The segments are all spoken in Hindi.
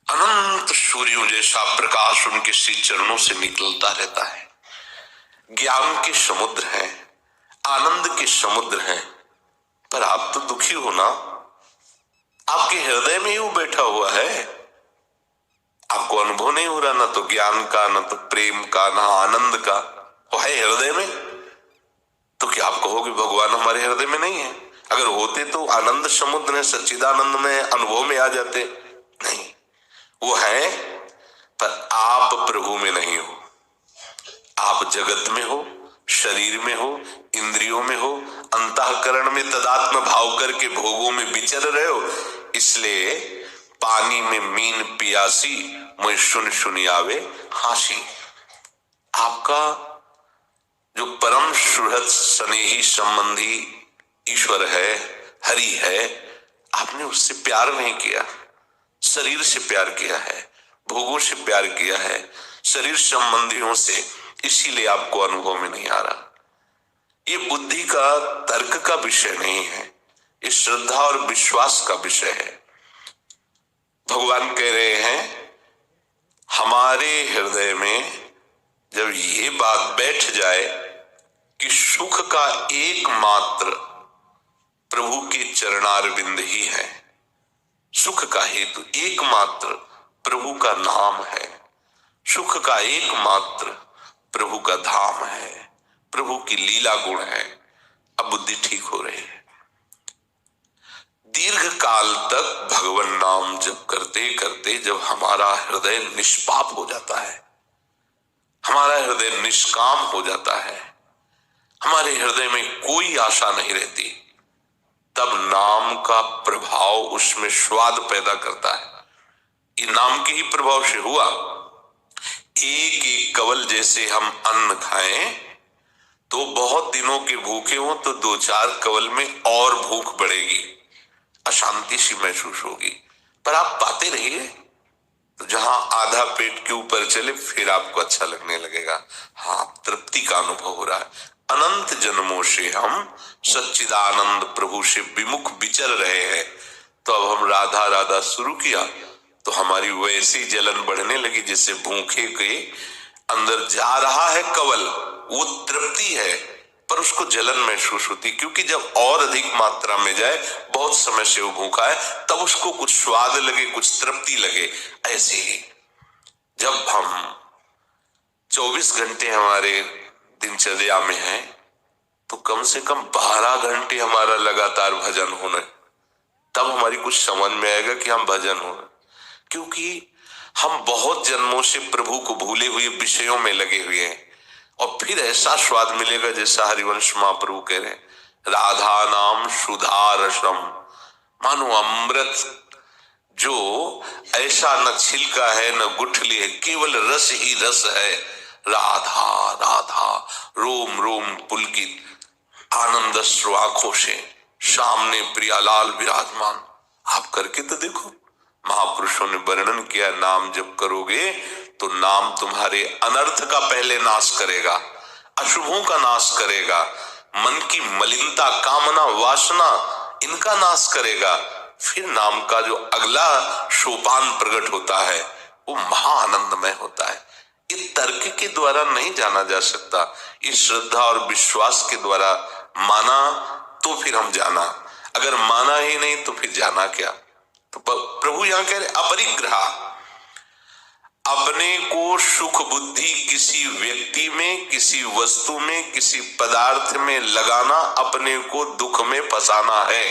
अनंत सूर्यों जैसा प्रकाश उनके श्री चरणों से निकलता रहता है। ज्ञान के समुद्र हैं, आनंद के समुद्र हैं, पर आप तो दुखी हो ना। आपके हृदय में ही वो बैठा हुआ है, आपको अनुभव नहीं हो रहा, ना तो ज्ञान का, ना तो प्रेम का, ना आनंद का। वो है हृदय में, तो क्या आप कहोगे भगवान हमारे हृदय में नहीं है? अगर होते तो आनंद समुद्र में, सच्चिदानंद में, अनुभव में आ जाते। नहीं, वो है, पर आप प्रभु में नहीं हो। आप जगत में हो, शरीर में हो, इंद्रियों में हो, अंतःकरण में तदात्म भाव करके भोगों में विचर रहे हो। इसलिए पानी में मीन पियासी, मुझे सुन सुन आवे हासी। आपका जो परम सुहृद स्नेही संबंधी ईश्वर है, हरि है, आपने उससे प्यार नहीं किया, शरीर से प्यार किया है, भोगों से प्यार किया है, शरीर संबंधियों से, इसीलिए आपको अनुभव में नहीं आ रहा। ये बुद्धि का, तर्क का विषय नहीं है, ये श्रद्धा और विश्वास का विषय है। भगवान कह रहे हैं हमारे हृदय में जब ये बात बैठ जाए कि सुख का एकमात्र प्रभु के चरणारविंद ही है, सुख का हेतु एकमात्र प्रभु का नाम है, सुख का एकमात्र प्रभु का धाम है, प्रभु की लीला गुण है, अब बुद्धि ठीक हो रही है। दीर्घ काल तक भगवान नाम जप करते करते जब हमारा हृदय निष्पाप हो जाता है, हमारा हृदय निष्काम हो जाता है, हमारे हृदय में कोई आशा नहीं रहती, तब नाम का प्रभाव उसमें स्वाद पैदा करता है। ये नाम के ही प्रभाव से हुआ। एक एक कवल जैसे हम अन्न खाएं तो बहुत दिनों के भूखे हो तो 2-4 कवल में और भूख बढ़ेगी, अशांति सी महसूस होगी, पर आप पाते रहिए तो जहां आधा पेट के ऊपर चले फिर आपको अच्छा लगने लगेगा। हाँ, तृप्ति का अनुभव हो रहा है। अनंत जन्मों से हम सच्चिदानंद प्रभु से विमुख विचर रहे हैं, तो अब हम राधा राधा शुरू किया तो हमारी वैसी जलन बढ़ने लगी जैसे भूखे के अंदर जा रहा है कवल, वो तृप्ति है पर उसको जलन महसूस होती, क्योंकि जब और अधिक मात्रा में जाए, बहुत समय से वो भूखा है, तब उसको कुछ स्वाद लगे, कुछ तृप्ति लगे। ऐसे ही जब हम 24 घंटे हमारे दिनचर्या में है तो कम से कम 12 घंटे हमारा लगातार भजन होना, तब हमारी कुछ समझ में आएगा कि हम भजन हो रहे, क्योंकि हम बहुत जन्मों से प्रभु को भूले हुए विषयों में लगे हुए हैं। और फिर ऐसा स्वाद मिलेगा जैसा हरिवंश महाप्रभु कह रहे हैं, राधा नाम सुधा रसम, मानो अमृत जो ऐसा न छिलका है न गुठली है, केवल रस ही रस है। राधा राधा रोम रोम पुलकित आनंद अश्रु आंखों से सामने प्रियालाल विराजमान। आप करके तो देखो, महापुरुषों ने वर्णन किया, नाम जब करोगे तो नाम तुम्हारे अनर्थ का पहले नाश करेगा, अशुभों का नाश करेगा, मन की मलिनता, कामना, वासना, इनका नाश करेगा। फिर नाम का जो अगला सोपान प्रकट होता है वो महाआनंदमय होता है। ये तर्क के द्वारा नहीं जाना जा सकता, ये श्रद्धा और विश्वास के द्वारा माना तो फिर हम जाना, अगर माना ही नहीं तो फिर जाना क्या। तो प्रभु यहां कह रहे अपरिग्रह, अपने को सुख बुद्धि किसी व्यक्ति में, किसी वस्तु में, किसी पदार्थ में लगाना अपने को दुख में फंसाना है।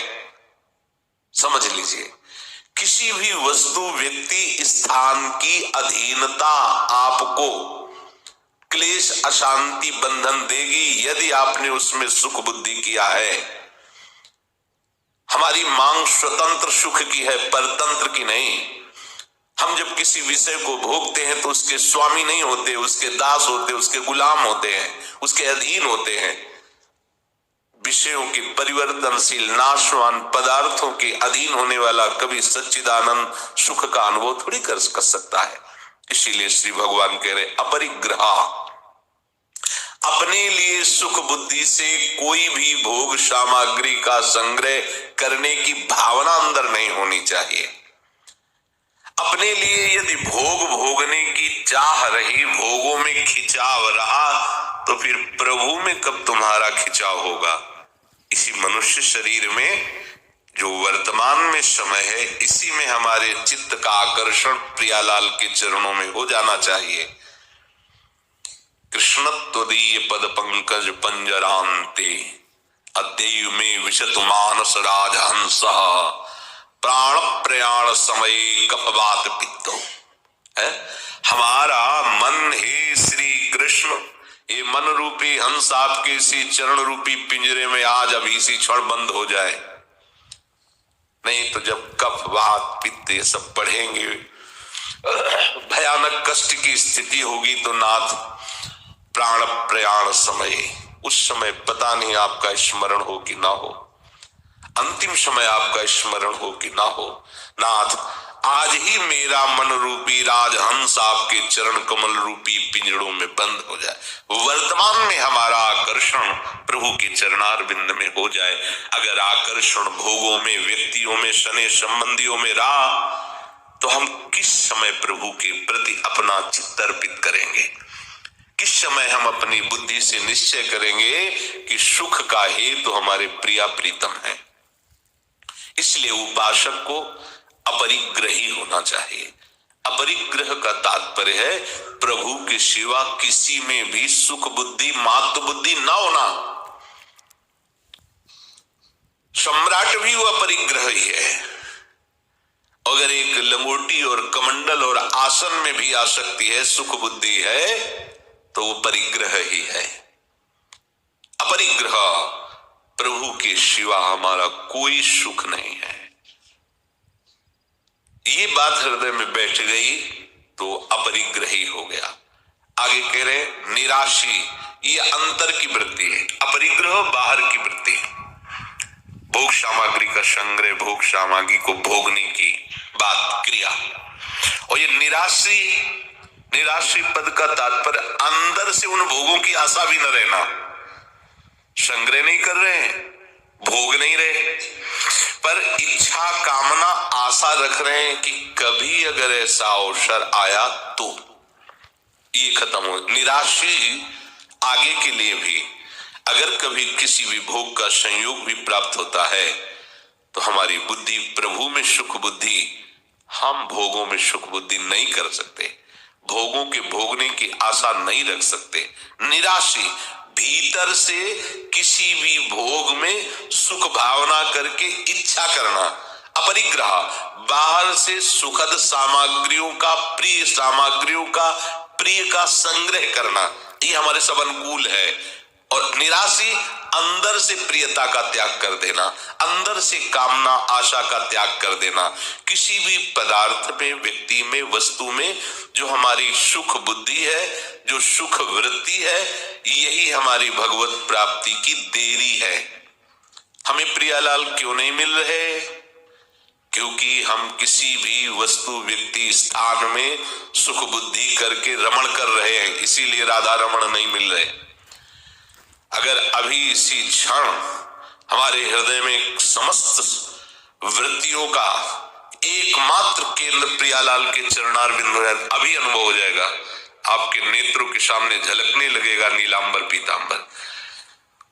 समझ लीजिए, किसी भी वस्तु, व्यक्ति, स्थान की अधीनता आपको क्लेश, अशांति, बंधन देगी यदि आपने उसमें सुख बुद्धि किया है। हमारी मांग स्वतंत्र सुख की है, परतंत्र की नहीं। हम जब किसी विषय को भोगते हैं तो उसके स्वामी नहीं होते, उसके दास होते, उसके गुलाम होते हैं, उसके अधीन होते हैं। विषयों के परिवर्तनशील नाशवान पदार्थों के अधीन होने वाला कभी सच्चिदानंद सुख का अनुभव थोड़ी कर सकता है। इसीलिए श्री भगवान कह रहे अपरिग्रह, अपने लिए सुख बुद्धि से कोई भी भोग सामग्री का संग्रह करने की भावना अंदर नहीं होनी चाहिए। अपने लिए यदि भोग भोगने की चाह रही, भोगों में खिंचाव रहा, तो फिर प्रभु में कब तुम्हारा खिंचाव होगा? इसी मनुष्य शरीर में जो वर्तमान में समय है, इसी में हमारे चित्त का आकर्षण प्रियालाल के चरणों में हो जाना चाहिए। कृष्ण त्वदीय पद पंकज पंजरांते अद्यु में विशतु मानस राजहंस प्राण प्रयाण समय कपवात पित्तो है। हमारा मन हे श्री कृष्ण, ये मन रूपी हंस आपके इसी चरण रूपी पिंजरे में आज अभी इसी क्षण बंद हो जाए, नहीं तो जब कफ वात पित्त ये सब बढ़ेंगे, भयानक कष्ट की स्थिति होगी, तो नाथ प्राण प्रयाण समय, उस समय पता नहीं आपका स्मरण हो कि ना हो, अंतिम समय आपका स्मरण हो कि ना हो। नाथ आज ही मेरा मन रूपी राजहंस आपके चरण कमल रूपी पिंजड़ों में बंद हो जाए, वर्तमान में हमारा आकर्षण प्रभु के चरणार बिंद में हो जाए। अगर आकर्षण भोगों में, व्यक्तियों में, शनि संबंधियों में रहा, तो हम किस समय प्रभु के प्रति अपना चित्त अर्पित करेंगे? किस समय हम अपनी बुद्धि से निश्चय करेंगे कि सुख का हेतु हमारे प्रिया प्रीतम है? इसलिए उपासक को अपरिग्रही होना चाहिए। अपरिग्रह का तात्पर्य है प्रभु के सिवा किसी में भी सुख बुद्धि, मात्र बुद्धि न होना। सम्राट भी वो अपरिग्रह ही है। अगर एक लंगोटी और कमंडल और आसन में भी आसक्ति है, सुख बुद्धि है, तो वो परिग्रह ही है। अपरिग्रह, प्रभु के सिवा हमारा कोई सुख नहीं है। ये बात हृदय में बैठ गई तो अपरिग्रही हो गया। आगे कह रहे निराशी, ये अंतर की वृत्ति है। अपरिग्रह बाहर की वृत्ति है, भोग सामग्री का संग्रह, भोग सामग्री को भोगने की बात, क्रिया। और ये निराशी, निराशी पद का तात्पर्य अंदर से उन भोगों की आशा भी न रहना। संग्रह नहीं कर रहे, भोग नहीं रहे, पर इच्छा कामना आशा रख रहे हैं कि कभी अगर ऐसा अवसर आया तो ये खत्म हो। निराशी आगे के लिए भी, अगर कभी किसी भी भोग का संयोग भी प्राप्त होता है, तो हमारी बुद्धि प्रभु में सुख बुद्धि, हम भोगों में सुख बुद्धि नहीं कर सकते, भोगों के भोगने की आशा नहीं रख सकते। निराशी, भीतर से किसी भी भोग में सुख भावना करके इच्छा करना। अपरिग्रह, बाहर से सुखद सामग्रियों का, प्रिय सामग्रियों का, प्रिय का संग्रह करना, ये हमारे सब अनुकूल है। और निराशी, अंदर से प्रियता का त्याग कर देना, अंदर से कामना आशा का त्याग कर देना। किसी भी पदार्थ में, व्यक्ति में, वस्तु में जो हमारी सुख बुद्धि है, जो सुख वृत्ति है, यही हमारी भगवत प्राप्ति की देरी है। हमें प्रियालाल क्यों नहीं मिल रहे? क्योंकि हम किसी भी वस्तु, व्यक्ति, स्थान में सुख बुद्धि करके रमण कर रहे हैं, इसीलिए राधा रमण नहीं मिल रहे। अगर अभी इसी क्षण हमारे हृदय में समस्त वृत्तियों का एकमात्र केंद्र प्रियालाल के चरणार बिंदु है, अभी अनुभव हो जाएगा, आपके नेत्रों के सामने झलकने लगेगा नीलांबर पीतांबर।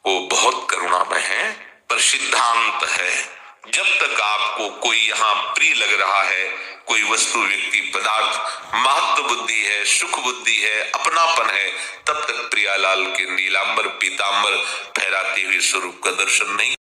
वो बहुत करुणामय है, पर सिद्धांत है। जब तक आपको कोई यहाँ प्रिय लग रहा है, कोई वस्तु, व्यक्ति, पदार्थ, महत्व बुद्धि है, सुख बुद्धि है, अपनापन है, तब तक प्रियालाल के नीलांबर पीतांबर फहराते हुए स्वरूप का दर्शन नहीं